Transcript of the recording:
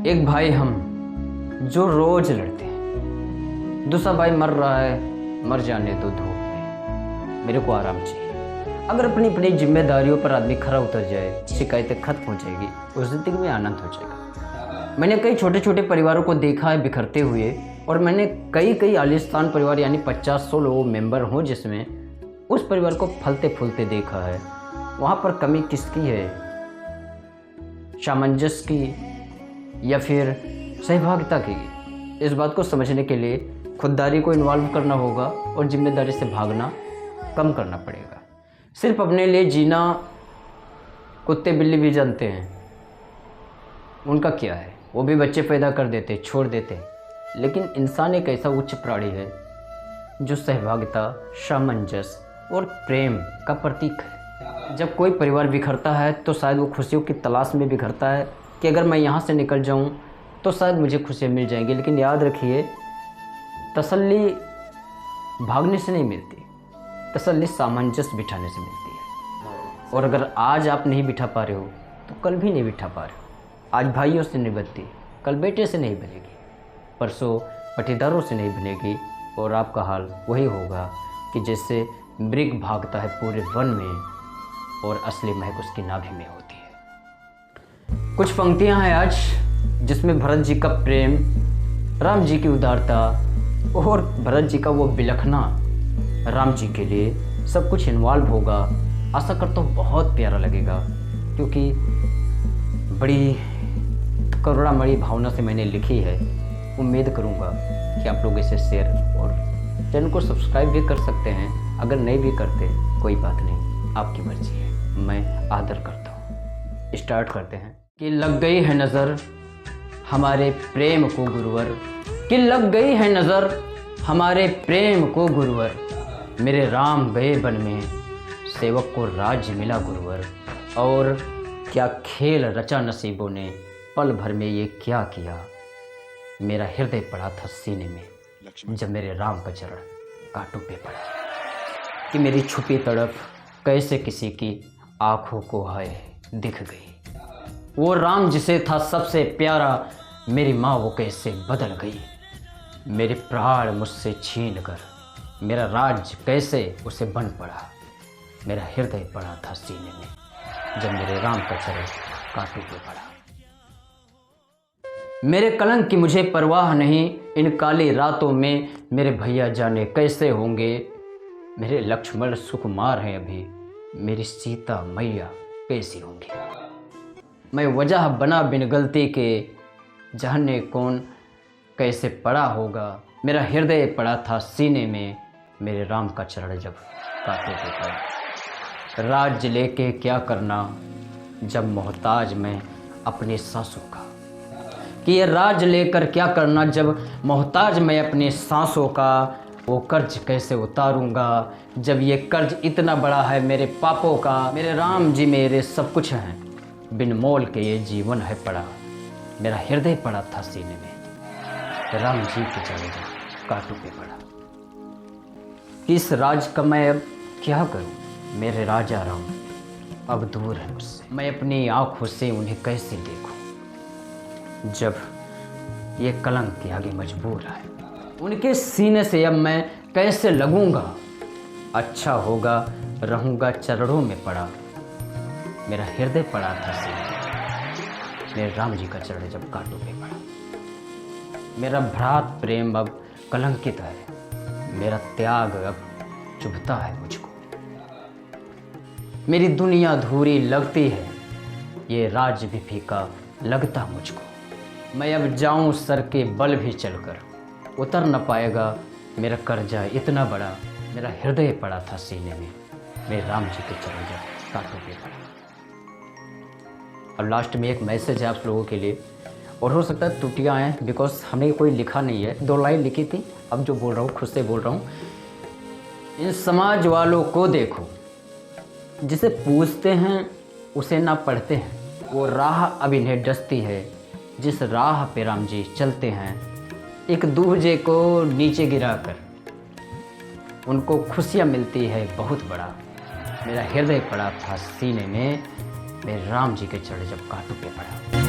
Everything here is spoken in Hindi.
एक भाई हम जो रोज लड़ते हैं, दूसरा भाई मर रहा है, मर जाने दो धूप में, मेरे को आराम चाहिए। अगर अपनी अपनी जिम्मेदारियों पर आदमी खरा उतर जाए, शिकायतें खत्म हो जाएगी, उस जिंदगी में आनंद हो जाएगा। मैंने कई छोटे छोटे परिवारों को देखा है बिखरते हुए, और मैंने कई आलिशान परिवार यानी 50-100 लोग मेंबर हों जिसमें उस परिवार को फलते फूलते देखा है। वहाँ पर कमी किसकी है? सामंजस्य की या फिर सहभागिता की? इस बात को समझने के लिए खुददारी को इन्वॉल्व करना होगा और जिम्मेदारी से भागना कम करना पड़ेगा। सिर्फ अपने लिए जीना कुत्ते बिल्ली भी जानते हैं, उनका क्या है, वो भी बच्चे पैदा कर देते, छोड़ देते। लेकिन इंसान एक ऐसा उच्च प्राणी है जो सहभागिता, सामंजस्य और प्रेम का प्रतीक है। जब कोई परिवार बिखरता है तो शायद वो खुशियों की तलाश में बिखरता है कि अगर मैं यहाँ से निकल जाऊँ तो शायद मुझे खुशियाँ मिल जाएंगी। लेकिन याद रखिए, तसल्ली भागने से नहीं मिलती, तसल्ली सामंजस्य बिठाने से मिलती है। और अगर आज आप नहीं बिठा पा रहे हो तो कल भी नहीं बिठा पा रहे हो। आज भाइयों से नहीं बनती, कल बेटे से नहीं बनेगी, परसों पटीदारों से नहीं बनेगी, और आपका हाल वही होगा कि जैसे मृग भागता है पूरे वन में और असली महक उसकी नाभि में होती है। कुछ पंक्तियां हैं आज जिसमें भरत जी का प्रेम, राम जी की उदारता और भरत जी का वो बिलखना राम जी के लिए सब कुछ इन्वॉल्व होगा। आशा करता हूँ बहुत प्यारा लगेगा, क्योंकि बड़ी करुणामयी भावना से मैंने लिखी है। उम्मीद करूँगा कि आप लोग इसे शेयर और चैनल को सब्सक्राइब भी कर सकते हैं। अगर नहीं भी करते कोई बात नहीं, आपकी मर्जी है, मैं आदर करता हूँ। स्टार्ट करते हैं। कि लग गई है नज़र हमारे प्रेम को गुरुवर, कि लग गई है नज़र हमारे प्रेम को गुरुवर, मेरे राम गए वन में सेवक को राज्य मिला गुरुवर। और क्या खेल रचा नसीबों ने, पल भर में ये क्या किया, मेरा हृदय पड़ा था सीने में जब मेरे राम का चरण कांटों पे पड़ा। कि मेरी छुपी तड़प कैसे किसी की आंखों को हाय दिख गई, वो राम जिसे था सबसे प्यारा, मेरी माँ वो कैसे बदल गई। मेरे प्राण मुझसे छीन कर मेरा राज कैसे उसे बन पड़ा, मेरा हृदय पड़ा था सीने में जब मेरे राम का चरण कांटों पे पड़ा। मेरे कलंक की मुझे परवाह नहीं, इन काली रातों में मेरे भैया जाने कैसे होंगे। मेरे लक्ष्मण सुकुमार हैं अभी, मेरी सीता मैया कैसी होंगी। मैं वजह बना बिन गलती के, जाने कौन कैसे पड़ा होगा। मेरा हृदय पड़ा था सीने में मेरे राम का चरण जब कांटों पे पड़ा। राज्य लेके क्या करना जब मोहताज मैं अपनी सांसों का, कि ये राज लेकर क्या करना जब मोहताज मैं अपनी सांसों का। वो कर्ज कैसे उतारूंगा जब ये कर्ज इतना बड़ा है मेरे पापों का। मेरे राम जी मेरे सब कुछ हैं, बिन मोल के ये जीवन है पड़ा, मेरा हृदय पड़ा था सीने में राम जी के चरण कांटों पे पड़ा। इस राज का मैं अब क्या करूं, मेरे राजा राम अब दूर है मुझसे, मैं अपनी आंखों से उन्हें कैसे देखूं जब ये कलंक के आगे मजबूर है। उनके सीने से अब मैं कैसे लगूंगा, अच्छा होगा रहूंगा चरणों में पड़ा, मेरा हृदय पड़ा था सीने में मेरे राम जी का चरण जब कांटों पे पड़ा। मेरा भ्रात प्रेम अब कलंकित है, मेरा त्याग अब चुभता है मुझको। मेरी दुनिया अधूरी लगती है, ये राज भी फीका लगता मुझको। मैं अब जाऊं सर के बल भी चलकर, उतर न पाएगा मेरा कर्जा इतना बड़ा, मेरा हृदय पड़ा था सीने में मेरे राम जी के चरण जब कांटों पे पड़ा। अब लास्ट में एक मैसेज है आप लोगों के लिए, और हो सकता है त्रुटियाँ आएँ बिकॉज हमने कोई लिखा नहीं है, 2 लाइन लिखी थी, अब जो बोल रहा हूँ खुद से बोल रहा हूँ। इन समाज वालों को देखो, जिसे पूछते हैं उसे ना पढ़ते हैं, वो राह अब इन्हें डसती है जिस राह पे राम जी चलते हैं। एक दूजे को नीचे गिराकर उनको खुशियाँ मिलती है बहुत बड़ा, मेरा हृदय पड़ा था सीने में मेरे राम जी के चरण जब कांटों पे पड़ा।